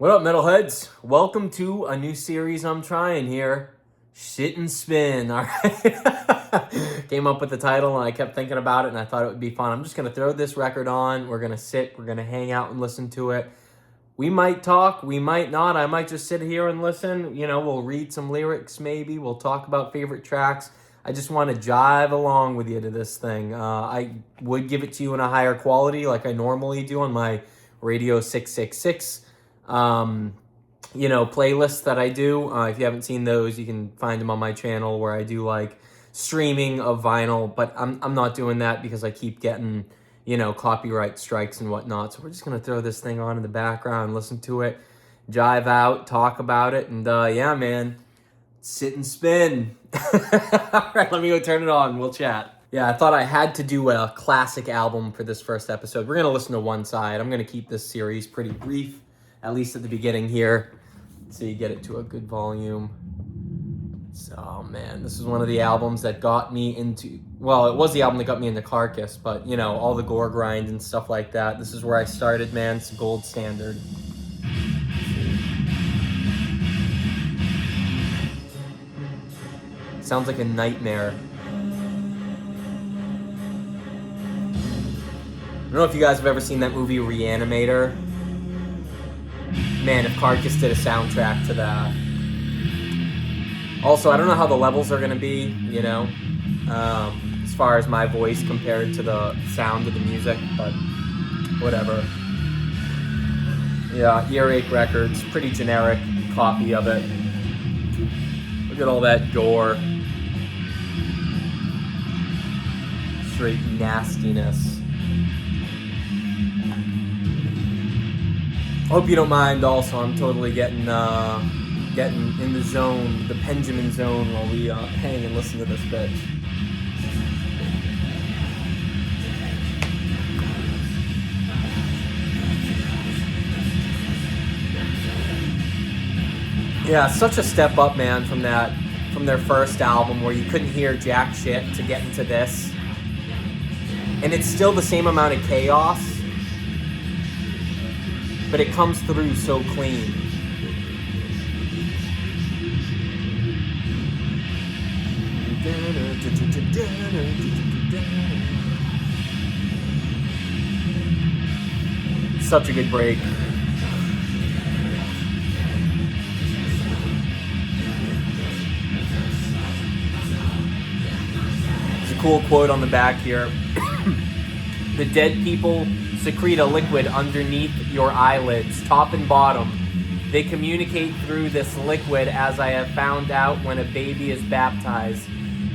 What up, metalheads? Welcome to a new series I'm trying here. Shit and Spin. All right. Came up with the title and I kept thinking about it and I thought it would be fun. I'm just going to throw this record on. We're going to sit. We're going to hang out and listen to it. We might talk. We might not. I might just sit here and listen. You know, we'll read some lyrics maybe. We'll talk about favorite tracks. I just want to jive along with you to this thing. I would give it to you in a higher quality like I normally do on my Radio 666 playlists that I do. If you haven't seen those, you can find them on my channel where I do like streaming of vinyl, but I'm not doing that because I keep getting, copyright strikes and whatnot. So we're just going to throw this thing on in the background, listen to it, jive out, talk about it. And yeah, man, sit and spin. All right, let me go turn it on. We'll chat. Yeah, I thought I had to do a classic album for this first episode. We're going to listen to one side. I'm going to keep this series pretty brief, at least at the beginning here, so you get it to a good volume. So, man, this is one of the albums that got me into, well, it was the album that got me into Carcass, but, all the gore grind and stuff like that. This is where I started, man. It's a gold standard. Sounds like a nightmare. I don't know if you guys have ever seen that movie Reanimator. Man, if Carcass did a soundtrack to that. Also, I don't know how the levels are going to be, as far as my voice compared to the sound of the music, but whatever. Yeah, Earache Records, pretty generic copy of it. Look at all that gore. Straight nastiness. Hope you don't mind also, I'm totally getting in the zone, the Benjamin zone, while we hang and listen to this bitch. Yeah, such a step up, man, from their first album where you couldn't hear jack shit to get into this. And it's still the same amount of chaos, but it comes through so clean. Such a good break. There's a cool quote on the back here. The dead people secrete a liquid underneath your eyelids, top and bottom. They communicate through this liquid, as I have found out when a baby is baptized.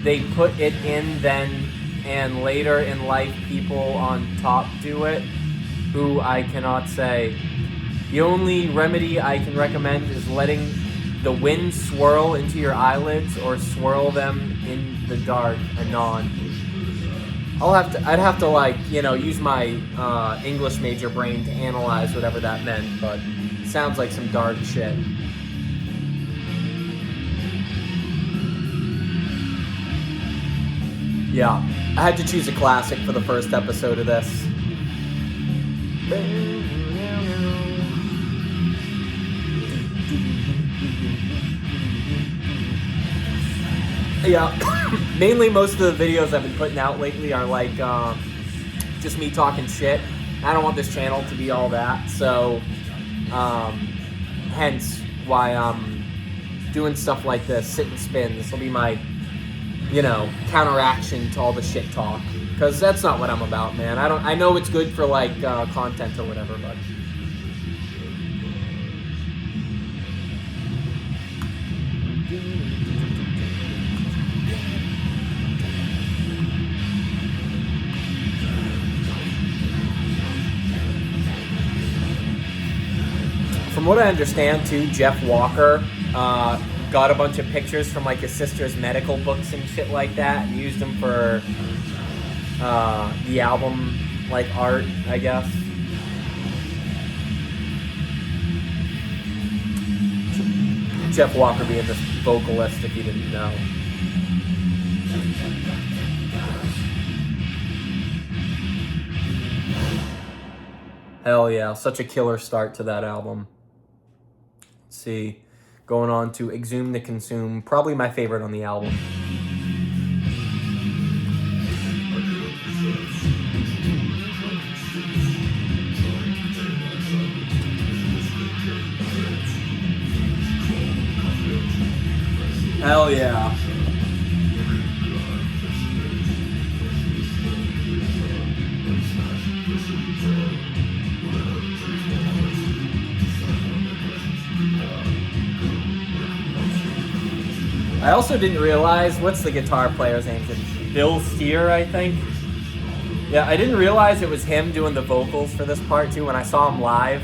They put it in then, and later in life people on top do it, who I cannot say. The only remedy I can recommend is letting the wind swirl into your eyelids or swirl them in the dark anon. I'd have to use my English major brain to analyze whatever that meant, but it sounds like some dark shit. Yeah, I had to choose a classic for the first episode of this. Yeah, mainly most of the videos I've been putting out lately are like just me talking shit. I don't want this channel to be all that, so hence why I'm doing stuff like this, sit and spin. This will be my, counteraction to all the shit talk, because that's not what I'm about, man. I know it's good for like content or whatever, but. From what I understand, too, Jeff Walker got a bunch of pictures from like his sister's medical books and shit like that, and used them for the album, like art, I guess. Jeff Walker being this vocalist, if you didn't know. Hell yeah, such a killer start to that album. Let's see. Going on to Exhume to Consume. Probably my favorite on the album. Hell yeah. I also didn't realize, what's the guitar player's name? Bill Steer, I think? Yeah, I didn't realize it was him doing the vocals for this part too. When I saw him live,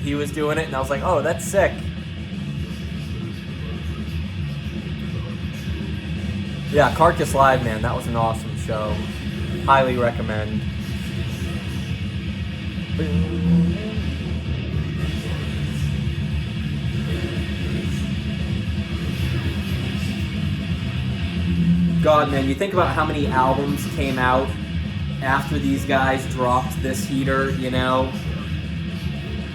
he was doing it, and I was like, oh, that's sick. Yeah, Carcass Live, man, that was an awesome show. Highly recommend. God, man, you think about how many albums came out after these guys dropped this heater, you know?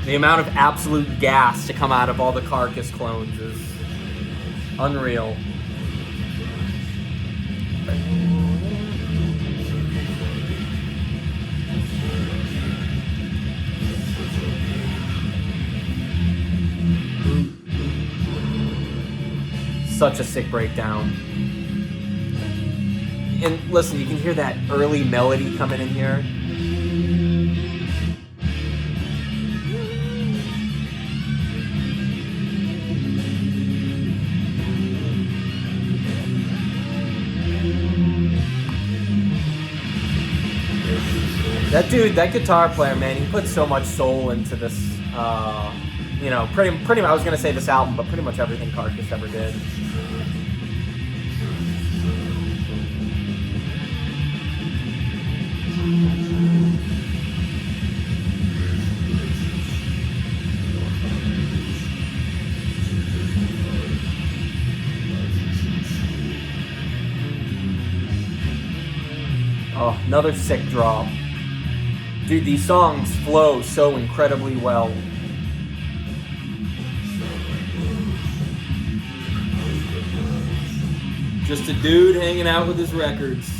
The amount of absolute gas to come out of all the Carcass clones is unreal. Such a sick breakdown. And listen, you can hear that early melody coming in here. That dude, that guitar player, man, he put so much soul into this, you know, pretty much, I was going to say this album, but pretty much everything Carcass ever did. Oh, another sick drop. Dude, these songs flow so incredibly well. Just a dude hanging out with his records.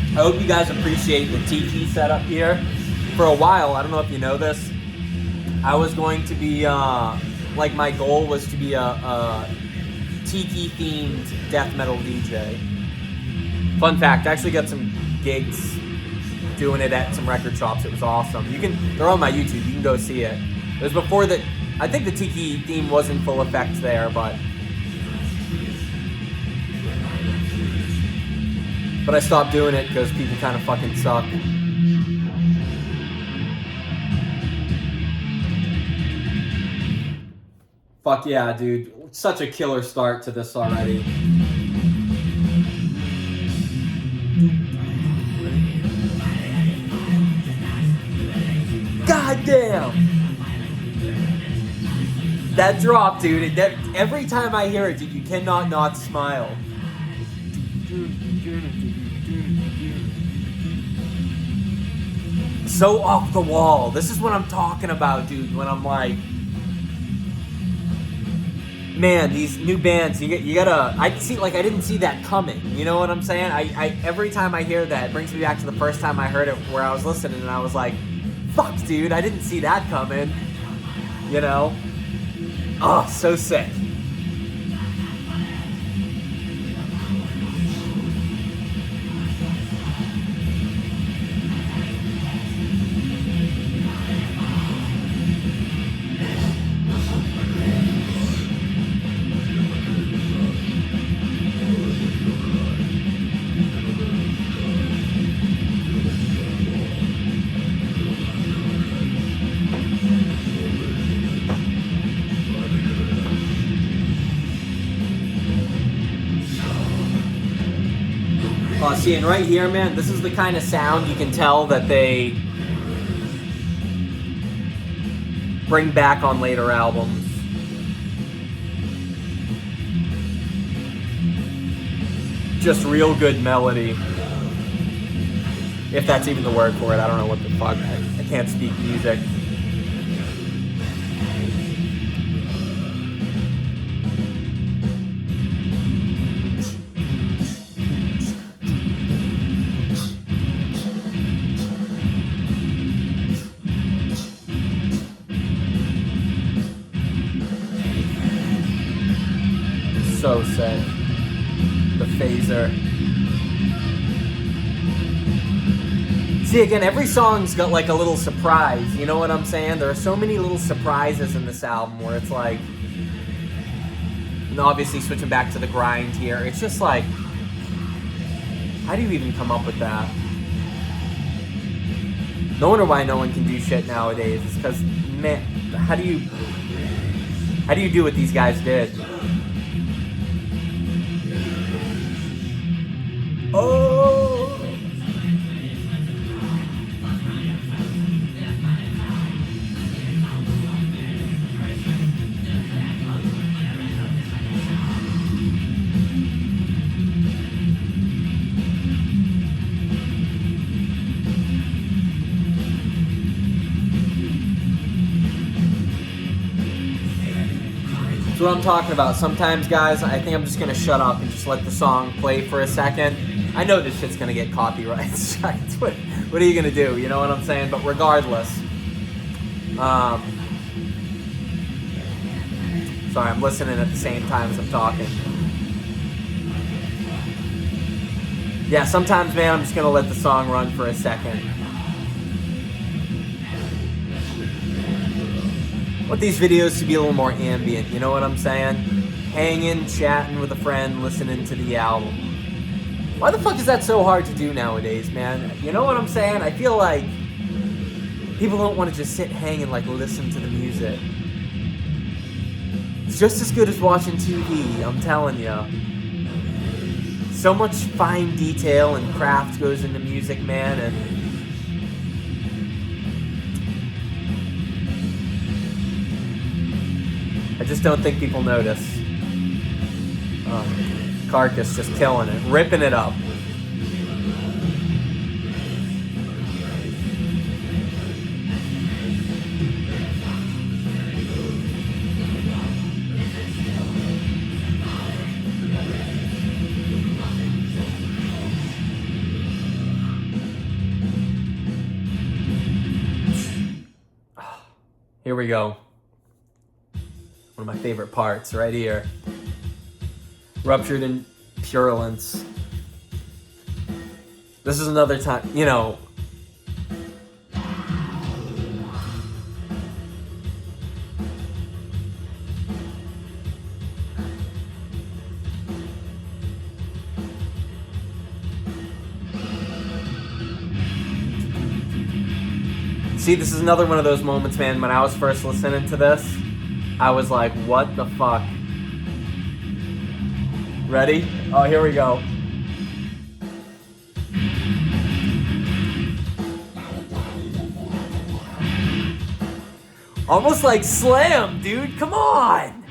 I hope you guys appreciate the tiki setup here. For a while, I don't know if you know this, I was going to be, like my goal was to be a tiki-themed death metal DJ. Fun fact, I actually got some gigs doing it at some record shops. It was awesome. They're on my YouTube, you can go see it. It was before that, I think the tiki theme was in full effect there, but I stopped doing it because people kind of fucking suck. Fuck yeah, dude. Such a killer start to this already. God damn! That drop, dude. Every time I hear it, dude, you cannot not smile. So off the wall. This is what I'm talking about, dude, when I'm like, man, these new bands, you gotta, I didn't see that coming. You know what I'm saying? I every time I hear that, it brings me back to the first time I heard it where I was listening and I was like, fuck, dude, I didn't see that coming. You know? Oh, so sick. See, and right here, man, this is the kind of sound you can tell that they bring back on later albums. Just real good melody. If that's even the word for it, I don't know what the fuck. I can't speak music. So sick. The phaser. See, again, every song's got like a little surprise. You know what I'm saying? There are so many little surprises in this album where it's like, and obviously switching back to the grind here, it's just like, how do you even come up with that? No wonder why no one can do shit nowadays. It's because, man, how do you do what these guys did? Oh! That's what I'm talking about. Sometimes, guys, I think I'm just going to shut up and just let the song play for a second. I know this shit's going to get copyright strikes. What are you going to do? You know what I'm saying? But regardless. Sorry, I'm listening at the same time as I'm talking. Yeah, sometimes, man, I'm just going to let the song run for a second. I want these videos to be a little more ambient, you know what I'm saying? Hanging, chatting with a friend, listening to the album. Why the fuck is that so hard to do nowadays, man? You know what I'm saying? I feel like people don't want to just sit, hang, and like listen to the music. It's just as good as watching TV, I'm telling you. So much fine detail and craft goes into music, man, and I just don't think people notice. Carcass just killing it, ripping it up. Here we go. One of my favorite parts right here. Ruptured in Purulence. This is another time, you know. See, this is another one of those moments, man, when I was first listening to this, I was like, what the fuck? Ready? Oh, here we go. Almost like Slam, dude. Come on.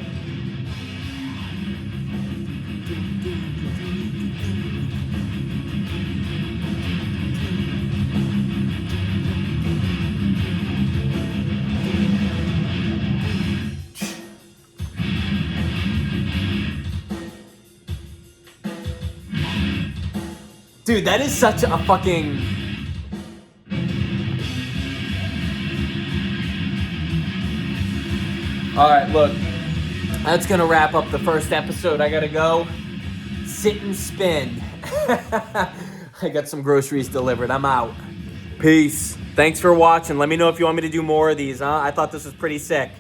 Dude, that is such a fucking... Alright, look. That's gonna wrap up the first episode. I gotta go sit and spin. I got some groceries delivered. I'm out. Peace. Thanks for watching. Let me know if you want me to do more of these, huh? I thought this was pretty sick.